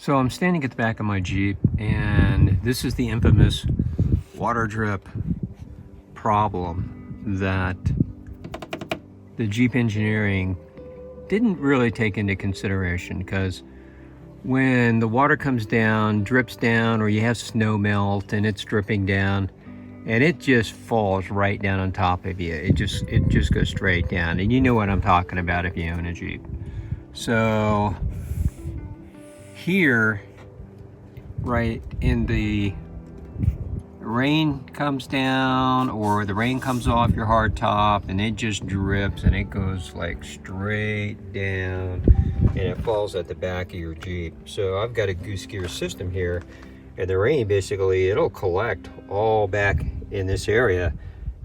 So I'm standing at the back of my Jeep, and this is the infamous water drip problem that the Jeep engineering didn't really take into consideration, because when the water comes down, drips down, or you have snow melt and it's dripping down, and it just falls right down on top of you. It just goes straight down, and you know what I'm talking about if you own a Jeep. So here, right in the rain comes down, or the rain comes off your hardtop, and it just drips and it goes like straight down, and it falls at the back of your Jeep. So I've got a goose gear system here, and the rain basically, it'll collect all back in this area.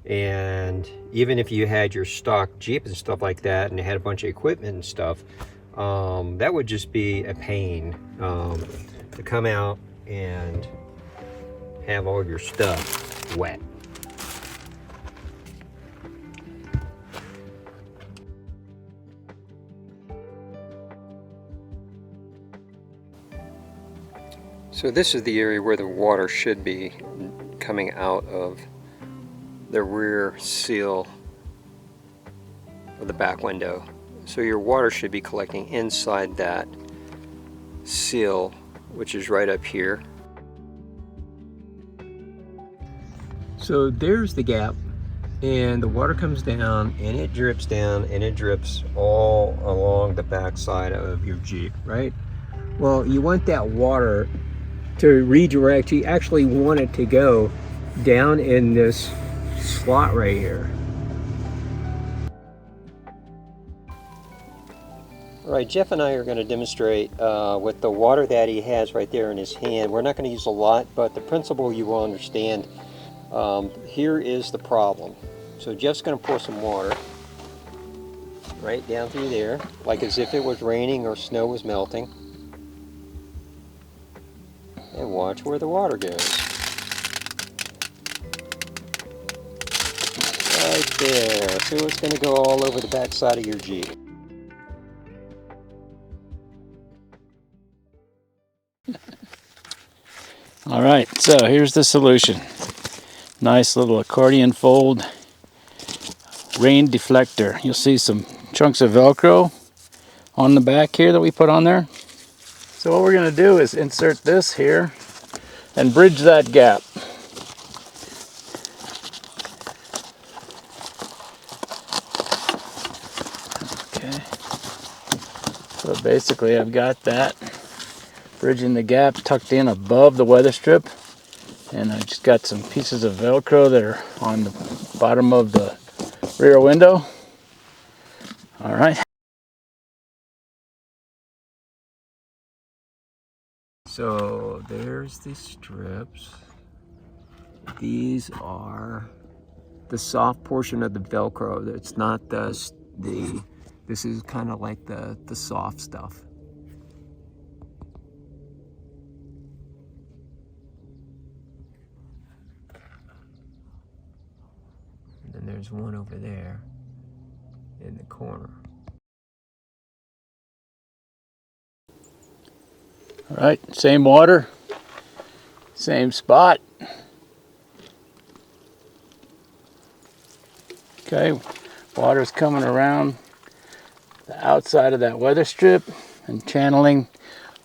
And even if you had your stock Jeep and stuff like that, and it had a bunch of equipment and stuff, that would just be a pain to come out and have all your stuff wet. So this is the area where the water should be coming out of the rear seal of the back window. So your water should be collecting inside that seal, which is right up here. So there's the gap, and the water comes down and it drips down, and it drips all along the back side of your Jeep, right? Well, you want that water to redirect. You actually want it to go down in this slot right here. All right, Jeff and I are going to demonstrate with the water that he has right there in his hand. We're not going to use a lot, but the principle you will understand. Here is the problem. So Jeff's going to pour some water right down through there, like as if it was raining or snow was melting. And watch where the water goes. Right there. So it's going to go all over the back side of your Jeep. All right, so here's the solution. Nice little accordion fold rain deflector. You'll see some chunks of Velcro on the back here that we put on there. So what we're going to do is insert this here and bridge that gap. Okay. So basically I've got that bridging the gap tucked in above the weather strip, and I just got some pieces of Velcro that are on the bottom of the rear window. All right. So there's the strips. These are the soft portion of the Velcro. It's not this is kind of like the soft stuff. And then there's one over there in the corner. All right, same water, same spot. Okay, water's coming around the outside of that weather strip and channeling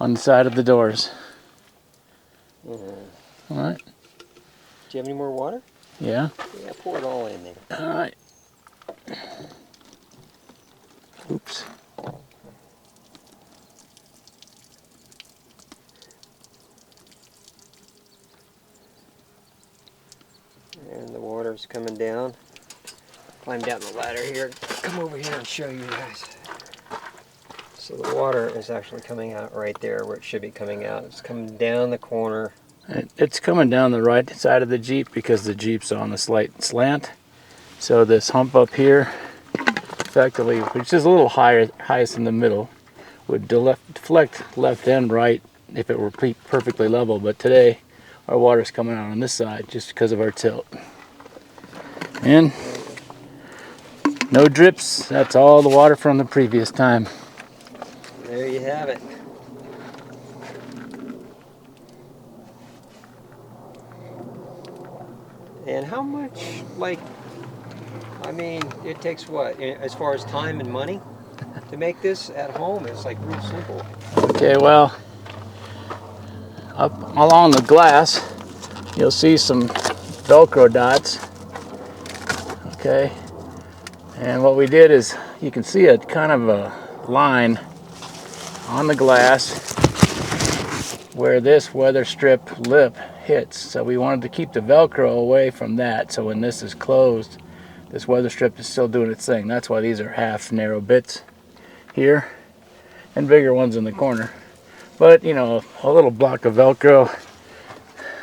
on the side of the doors. All right. Do you have any more water? Yeah. Yeah, pour it all in there. All right. Oops. And the water's coming down. Climb down the ladder here. Come over here and show you guys. So the water is actually coming out right there where it should be coming out. It's coming down the corner. It's coming down the right side of the Jeep because the Jeep's on a slight slant. So this hump up here, effectively, which is a little highest in the middle, would deflect left and right if it were perfectly level. But today, our water's coming out on this side just because of our tilt. And no drips. That's all the water from the previous time. There you have it. And how much, like, I mean, it takes what, as far as time and money to make this at home? It's like real simple. Okay, well, up along the glass, you'll see some Velcro dots. Okay, and what we did is, you can see a kind of a line on the glass where this weather strip lip hits. So we wanted to keep the Velcro away from that, so when this is closed, this weather strip is still doing its thing. That's why these are half narrow bits here and bigger ones in the corner. But you know, a little block of Velcro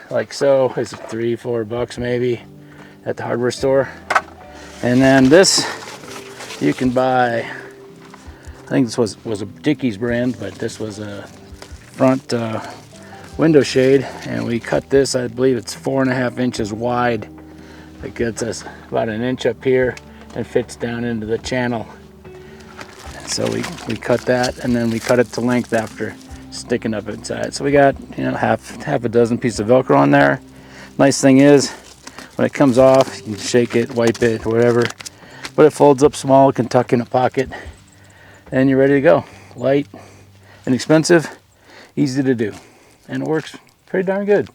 like so is $3-4 maybe at the hardware store. And then this you can buy, I think this was a Dickies brand, but this was a front window shade, and we cut this, I believe it's 4.5 inches wide. It gets us about an inch up here and fits down into the channel. So we cut that, and then we cut it to length after sticking up inside. So we got, you know, half a dozen pieces of Velcro on there. Nice thing is, when it comes off, you can shake it, wipe it, whatever. But it folds up small, can tuck in a pocket, and you're ready to go. Light, inexpensive, easy to do, and it works pretty darn good.